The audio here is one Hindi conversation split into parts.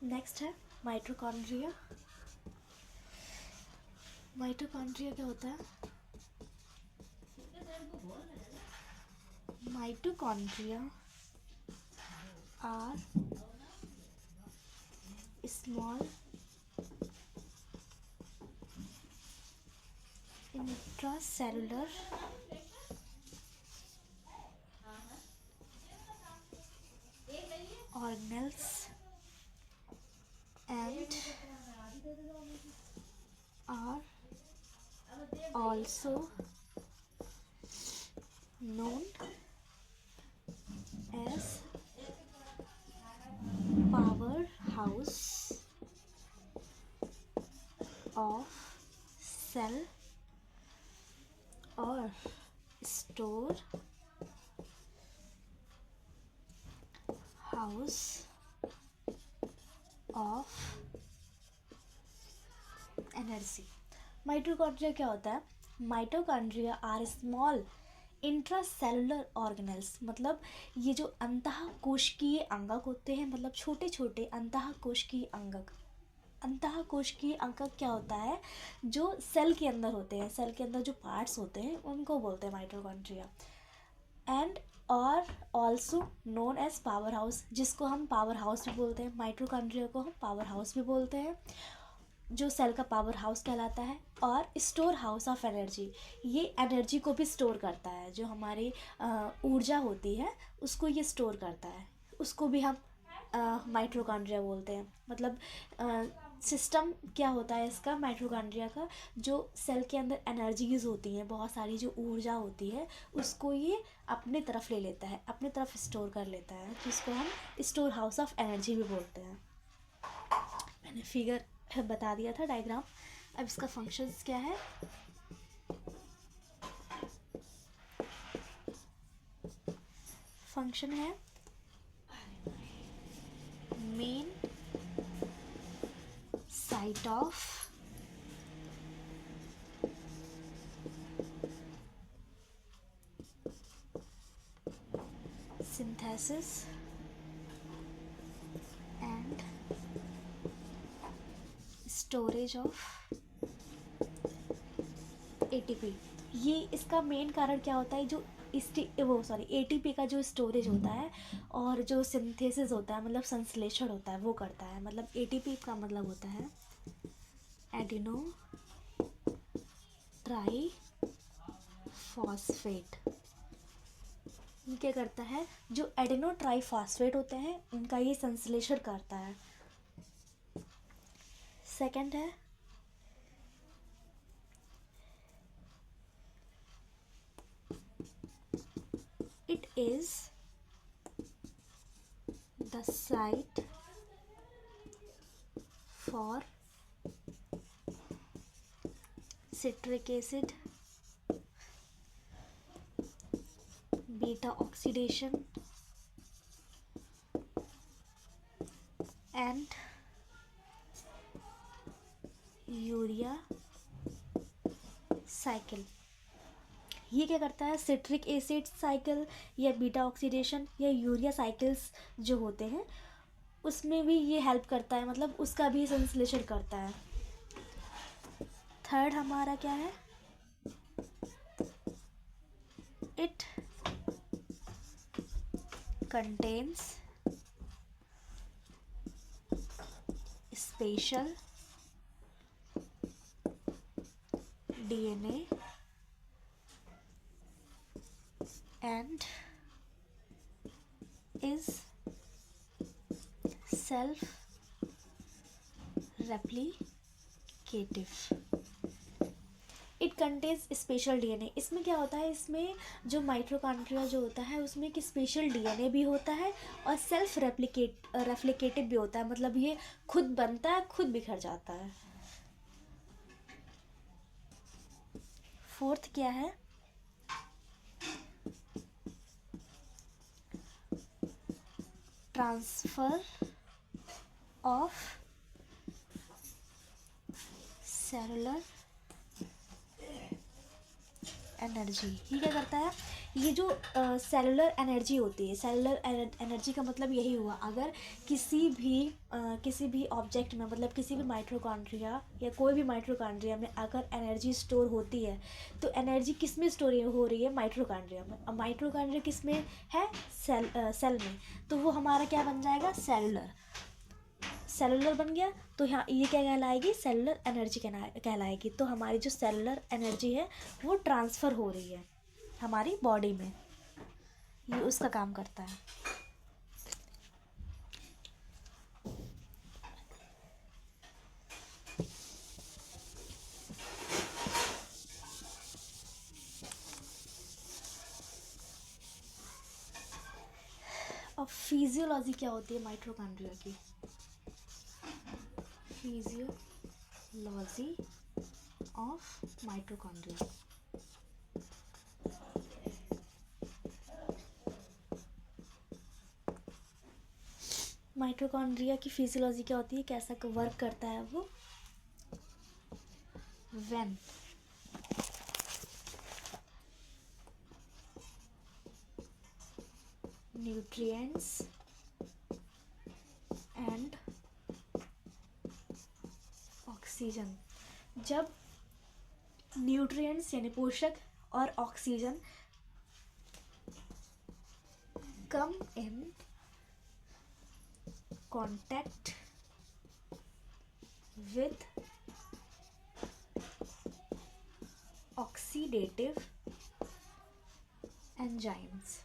नेक्स्ट है माइटोकॉन्ड्रिया। माइटोकॉन्ड्रिया क्या होता है? Mitochondria are small intracellular organelles and are also known as powerhouse of cell or store house of energy. Mitochondria क्या होता है? Mitochondria are small intracellular organelles, मतलब ये जो अंतःकोशिकीय अंगक होते हैं, मतलब छोटे छोटे अंतःकोशिकीय अंगक। अंतःकोशिकीय अंगक क्या होता है? जो सेल के अंदर होते हैं, सेल के अंदर जो पार्ट्स होते हैं उनको बोलते हैं माइटोकॉन्ड्रिया। एंड और also known as power house, जिसको हम पावर हाउस भी बोलते हैं। माइटोकॉन्ड्रिया को हम पावर हाउस भी बोलते हैं, जो सेल का पावर हाउस कहलाता है। और स्टोर हाउस ऑफ एनर्जी, ये एनर्जी को भी स्टोर करता है, जो हमारी ऊर्जा होती है उसको ये स्टोर करता है, उसको भी हम माइटोकॉन्ड्रिया बोलते हैं। मतलब सिस्टम क्या होता है इसका, माइटोकॉन्ड्रिया का, जो सेल के अंदर एनर्जीज होती हैं, बहुत सारी जो ऊर्जा होती है उसको ये अपने तरफ ले लेता है, अपने तरफ स्टोर कर लेता है, जिसको हम स्टोर हाउस ऑफ एनर्जी भी बोलते हैं। मैंने फिगर बता दिया था, डायग्राम। अब इसका फंक्शंस क्या है? फंक्शन है main site of synthesis and storage of ATP. ये इसका मेन कारण क्या होता है? जो एटीपी का जो स्टोरेज होता है और जो सिंथेसिस होता है, मतलब संश्लेषण होता है, वो करता है। मतलब एटीपी का मतलब होता है एडिनो ट्राई फॉस्फेट। ये क्या करता है? जो एडिनो ट्राई फॉस्फेट होते हैं उनका ये संश्लेषण करता है। सेकंड है it is the site for citric acid beta oxidation and urea cycle. ये क्या करता है? सिट्रिक एसिड साइकिल या बीटा ऑक्सीडेशन या यूरिया साइकिल्स जो होते हैं उसमें भी ये हेल्प करता है, मतलब उसका भी संश्लेषण करता है। थर्ड हमारा क्या है? It contains special DNA and is self replicative. It contains special DNA. इसमें क्या होता है? इसमें जो माइटोकॉन्ड्रिया जो होता है उसमें एक स्पेशल डीएनए भी होता है और सेल्फ रेप्लिकेटिव भी होता है, मतलब ये खुद बनता है, खुद बिखर जाता है। फोर्थ क्या है? Transfer of cellular energy. ये क्या करता है? ये जो सेलुलर एनर्जी होती है, सेलुलर एनर्जी का मतलब यही हुआ, अगर किसी भी ऑब्जेक्ट में, मतलब किसी भी माइटोकॉन्ड्रिया या कोई भी माइटोकॉन्ड्रिया में अगर एनर्जी स्टोर होती है तो एनर्जी किस में स्टोर हो रही है? माइटोकॉन्ड्रिया में। अब माइटोकॉन्ड्रिया किस में है? सेल में। तो वो हमारा क्या बन जाएगा? सेलुलर बन गया। तो यहाँ ये क्या कहलाएगी? सेलुलर एनर्जी कहलाएगी। तो हमारी जो सेलुलर एनर्जी है वो ट्रांसफ़र हो रही है हमारी बॉडी में, ये उसका काम करता है। अब फिजियोलॉजी क्या होती है माइटोकॉन्ड्रिया की? Physiology of mitochondria. माइटोकॉन्ड्रिया की फिजियोलॉजी क्या होती है, कैसा वर्क करता है वो? व्हेन न्यूट्रिएंट्स एंड ऑक्सीजन, जब न्यूट्रिएंट्स यानी पोषक और oxygen come in contact with oxidative enzymes,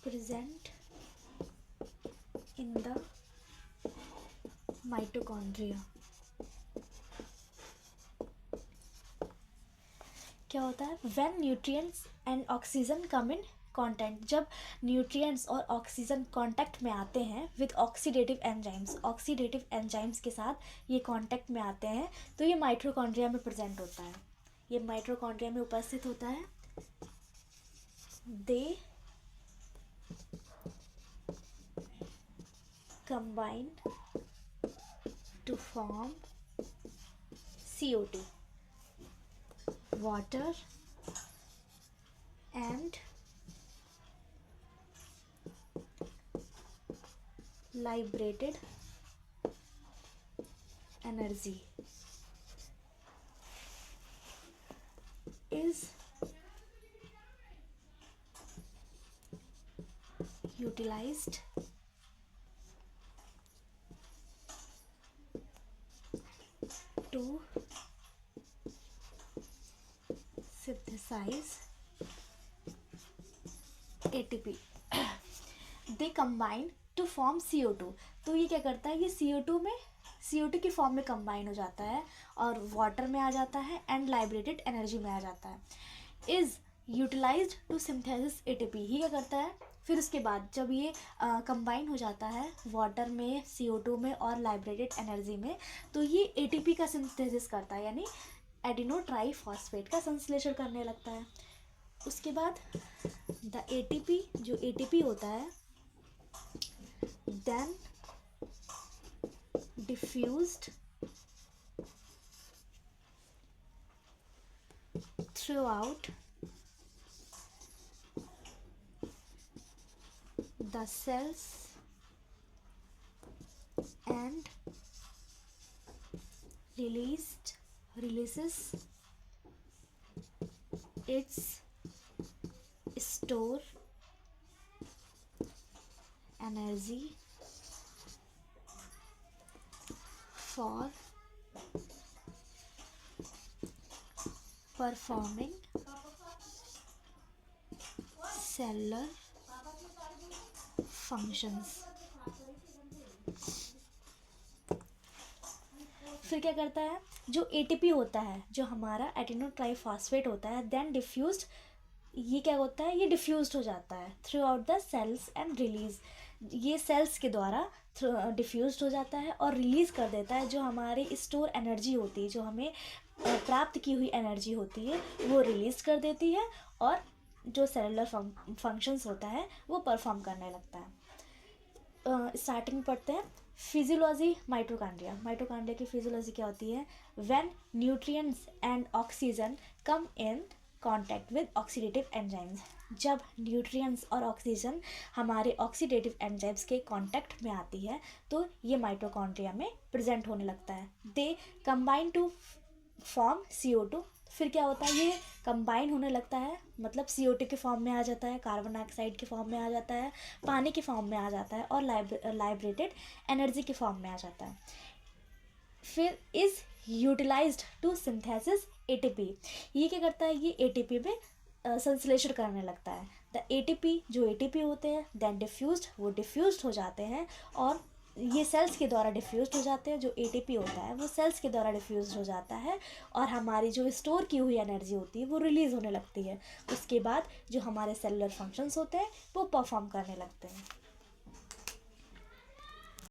present in the mitochondria। क्या होता है? When nutrients and oxygen come in contact, जब न्यूट्रिएंट्स और ऑक्सीजन कांटेक्ट में आते हैं with oxidative enzymes, oxidative enzymes के साथ ये कांटेक्ट में आते हैं, तो ये माइटोकॉन्ड्रिया में प्रेजेंट होता है, ये माइटोकॉन्ड्रिया में उपस्थित होता है। They combine to form CO2, water and liberated energy is utilized to synthesize ATP। They combine to form CO2, तो ये क्या करता है? ये CO2 की फॉर्म में कंबाइन हो जाता है और वाटर में आ जाता है एंड लाइब्रेटेड एनर्जी में आ जाता है। Is utilised to synthesis ATP, ही क्या करता है? फिर उसके बाद जब ये कंबाइन हो जाता है वाटर में, CO2 में और लाइब्रेटेड एनर्जी में, तो ये ATP का सिंथेसिस करता है, यानी एडिनो ट्राईफॉस्फेट का संश्लेषण करने लगता है। उसके बाद द ATP, जो ATP होता है, then diffused throughout the cells and releases its store energy for performing cellular functions। फिर क्या करता है? जो ATP होता है, जो हमारा एडिनो ट्राईफॉस्फेट होता है, देन डिफ्यूज्ड, ये क्या होता है? ये डिफ्यूज्ड हो जाता है throughout the cells and release, ये सेल्स के द्वारा डिफ्यूज्ड हो जाता है और रिलीज़ कर देता है जो हमारी स्टोर एनर्जी होती है, जो हमें प्राप्त की हुई एनर्जी होती है, वो रिलीज़ कर देती है और जो सेलुलर फंक्शंस होता है वो परफॉर्म करने लगता है। स्टार्टिंग पढ़ते हैं फिजियोलॉजी माइटोकॉन्ड्रिया। माइटोकॉन्ड्रिया की फिजियोलॉजी क्या होती है? When nutrients and oxygen come in contact with oxidative enzymes. जब न्यूट्रिएंट्स और ऑक्सीजन हमारे ऑक्सीडेटिव एंजाइम्स के कांटेक्ट में आती है तो ये माइटोकॉन्ड्रिया में प्रेजेंट होने लगता है। They combine to form CO2। फिर क्या होता है? ये कंबाइन होने लगता है, मतलब CO2 के फॉर्म में आ जाता है, कार्बन डाइऑक्साइड के फॉर्म में आ जाता है, पानी के फॉर्म में आ जाता है और लाइब्रेटेड एनर्जी के फॉर्म में आ जाता है। फिर is utilised to synthesis ATP। ये क्या करता है? ये ATP में संश्लेषण करने लगता है। द ATP, जो ATP होते हैं देन डिफ्यूज्ड, वो डिफ्यूज्ड हो जाते हैं और ये सेल्स के द्वारा डिफ्यूज्ड हो जाते हैं। जो ATP होता है वो सेल्स के द्वारा डिफ्यूज्ड हो जाता है और हमारी जो स्टोर की हुई एनर्जी होती है वो रिलीज़ होने लगती है। उसके बाद जो हमारे सेलुलर फंक्शंस होते हैं वो परफॉर्म करने लगते हैं।